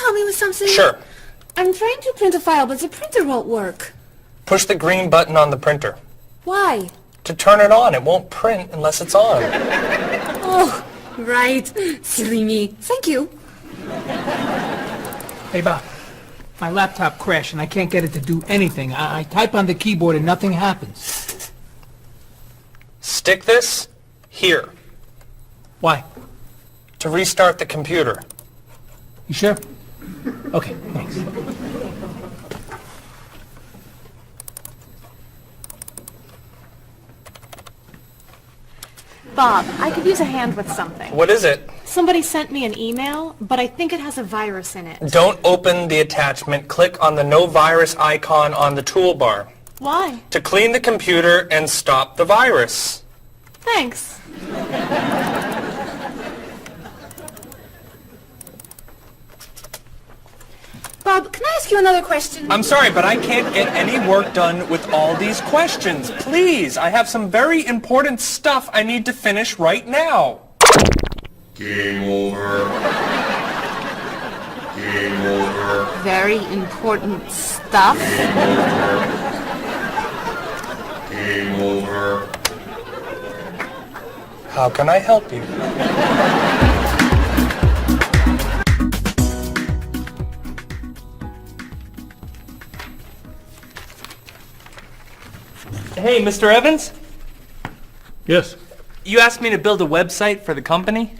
help me with something? Sure. I'm trying to print a file, but the printer won't work. Push the green button on the printer. Why? To turn it on. It won't print unless it's on. Oh, right. Silly me. Thank you. Hey, Bob. My laptop crashed and I can't get it to do anything. I type on the keyboard and nothing happens. Stick this here Why? to restart the computer. You sure? Okay, thanks. Bob, I could use a hand with something. What is it? Somebody sent me an email, but I think it has a virus in it. Don't open the attachment. Click on the no virus icon on the toolbar Why? to clean the computer and stop the virus. Thanks. Bob, can I ask you another question? I'm sorry, but I can't get any work done with all these questions. Please, I have some very important stuff I need to finish right now. Game over. Game over. Very important stuff. Game over. How can I help you? Hey, Mr. Evans? Yes. You asked me to build a website for the company?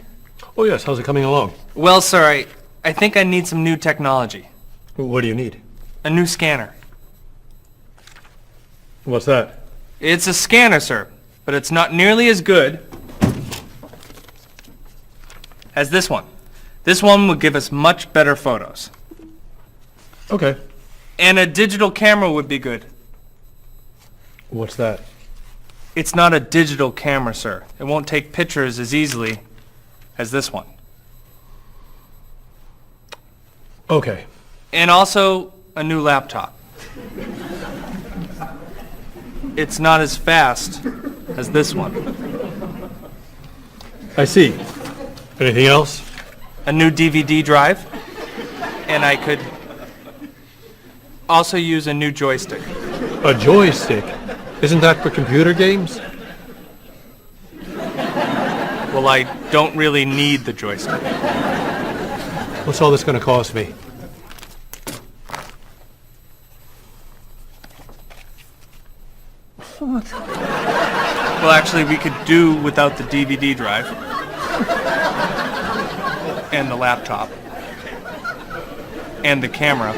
Oh, yes. How's it coming along? Well, sir, I think I need some new technology. What do you need? A new scanner. What's that? It's a scanner, sir, but it's not nearly as good as this one. This one will give us much better photos. Okay. And a digital camera would be good. What's that? It's not a digital camera, sir. It won't take pictures as easily as this one. Okay. And also a new laptop. It's not as fast as this one. I see. Anything else? A new DVD drive. And I could also use a new joystick. A joystick? Isn't that for computer games? Well, I don't really need the joystick. What's all this going to cost me? Well, actually, we could do without the DVD drive. And the laptop. And the camera.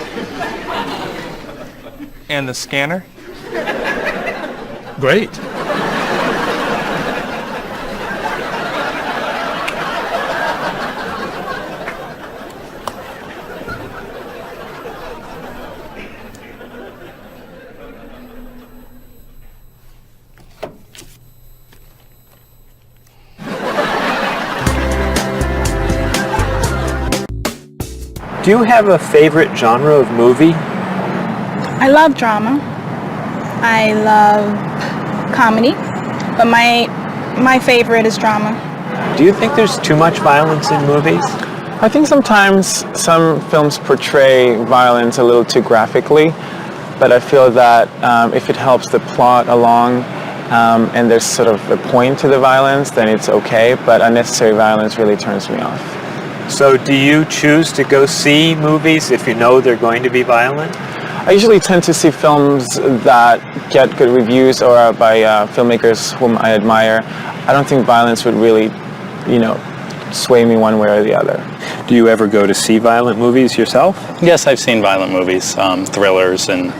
And the scanner. Great. Do you have a favorite genre of movie? I love drama. I love comedy, but my favorite is drama. Do you think there's too much violence in movies? I think sometimes some films portray violence a little too graphically, but I feel that if it helps the plot along and there's sort of a point to the violence, then it's okay, but unnecessary violence really turns me off. So do you choose to go see movies if you know they're going to be violent? I usually tend to see films that get good reviews or are by filmmakers whom I admire. I don't think violence would really, sway me one way or the other. Do you ever go to see violent movies yourself? Yes, I've seen violent movies, thrillers and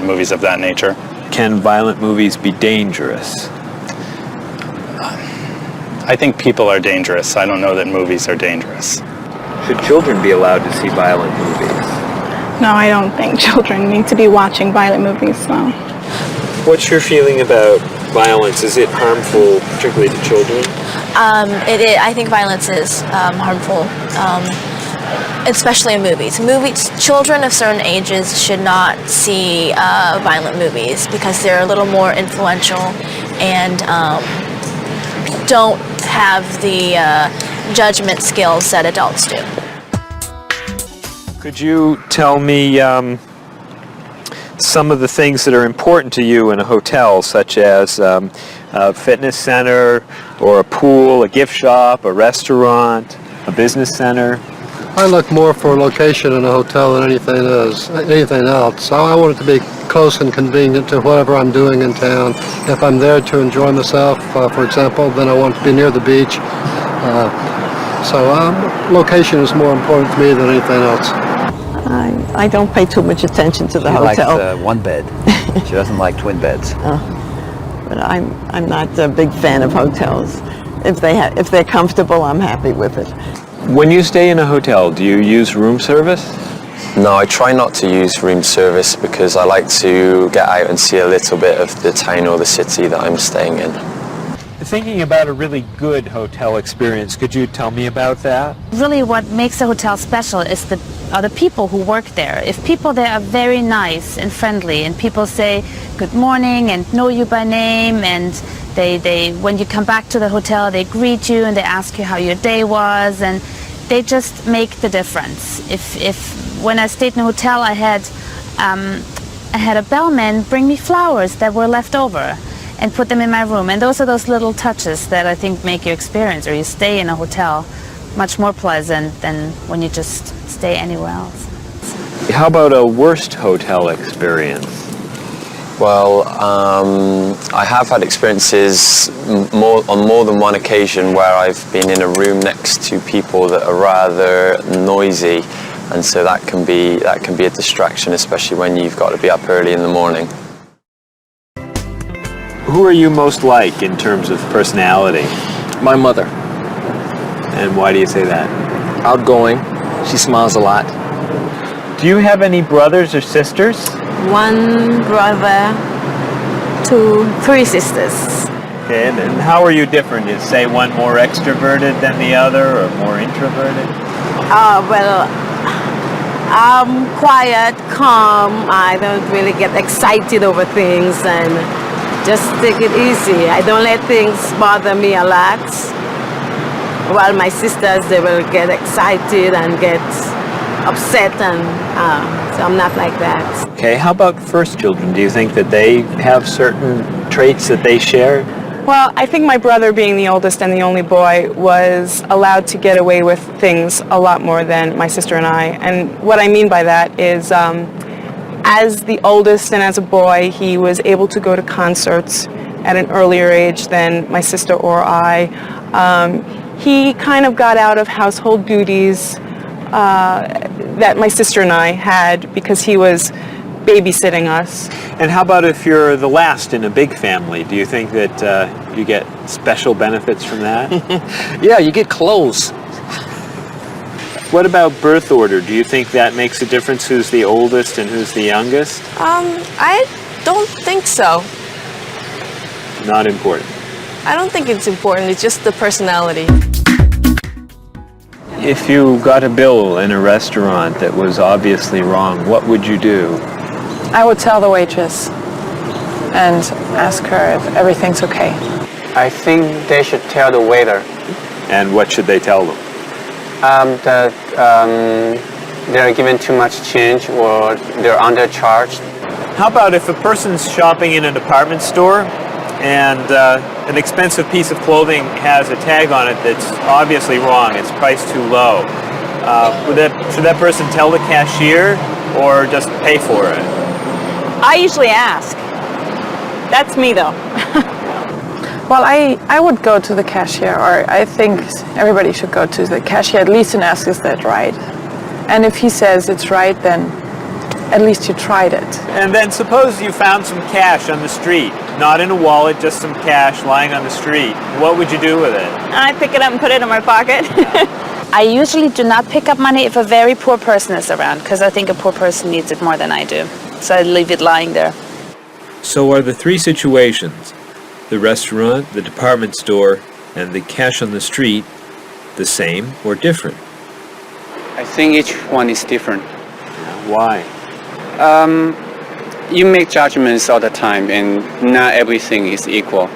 movies of that nature. Can violent movies be dangerous? I think people are dangerous. I don't know that movies are dangerous. Should children be allowed to see violent movies? No, I don't think children need to be watching violent movies, no. What's your feeling about violence? Is it harmful, particularly to children? I think violence is harmful, especially in movies. Children of certain ages should not see violent movies because they're a little more influential and don't have the judgment skills that adults do. Could you tell me some of the things that are important to you in a hotel, such as a fitness center, or a pool, a gift shop, a restaurant, a business center? I look more for a location in a hotel than anything else. I want it to be close and convenient to whatever I'm doing in town. If I'm there to enjoy myself, for example, then I want to be near the beach. Location is more important to me than anything else. I don't pay too much attention to the hotel. She likes one bed. She doesn't like twin beds. But I'm not a big fan of hotels. If they're comfortable, I'm happy with it. When you stay in a hotel, do you use room service? No, I try not to use room service because I like to get out and see a little bit of the town or the city that I'm staying in. Thinking about a really good hotel experience, could you tell me about that? Really what makes a hotel special is are the people who work there. If people there are very nice and friendly and people say good morning and know you by name, and they when you come back to the hotel they greet you and they ask you how your day was, and they just make the difference. If when I stayed in a hotel I had a bellman bring me flowers that were left over and put them in my room, and those are those little touches that I think make your experience, or you stay in a hotel, much more pleasant than when you just stay anywhere else. How about a worst hotel experience? Well, I have had experiences on more than one occasion where I've been in a room next to people that are rather noisy, and so that can be a distraction, especially when you've got to be up early in the morning. Who are you most like in terms of personality? My mother. And why do you say that? Outgoing. She smiles a lot. Do you have any brothers or sisters? One brother, 3 sisters. Okay, and how are you different? Is, say, one more extroverted than the other, or more introverted? Well, I'm quiet, calm. I don't really get excited over things and just take it easy. I don't let things bother me a lot. While my sisters, they will get excited and get upset, and so I'm not like that. Okay, how about first children? Do you think that they have certain traits that they share? Well, I think my brother, being the oldest and the only boy, was allowed to get away with things a lot more than my sister and I. And what I mean by that is, as the oldest and as a boy, he was able to go to concerts at an earlier age than my sister or I. He kind of got out of household duties that my sister and I had because he was babysitting us. And how about if you're the last in a big family? Do you think that you get special benefits from that? Yeah, you get clothes. What about birth order? Do you think that makes a difference, who's the oldest and who's the youngest? I don't think so. Not important. I don't think it's important. It's just the personality. If you got a bill in a restaurant that was obviously wrong, what would you do? I would tell the waitress and ask her if everything's okay. I think they should tell the waiter. And what should they tell them? That they're given too much change or they're undercharged. How about if a person's shopping in a department store and an expensive piece of clothing has a tag on it that's obviously wrong, it's priced too low? Should that person tell the cashier or just pay for it? I usually ask. That's me, though. Well, I would go to the cashier, or I think everybody should go to the cashier at least and ask, is that right? And if he says it's right, then at least you tried it. And then suppose you found some cash on the street, not in a wallet, just some cash lying on the street. What would you do with it? I pick it up and put it in my pocket. I usually do not pick up money if a very poor person is around, because I think a poor person needs it more than I do. So I leave it lying there. So are the 3 situations, the restaurant, the department store, and the cash on the street, the same or different? I think each one is different. Why? You make judgments all the time and not everything is equal.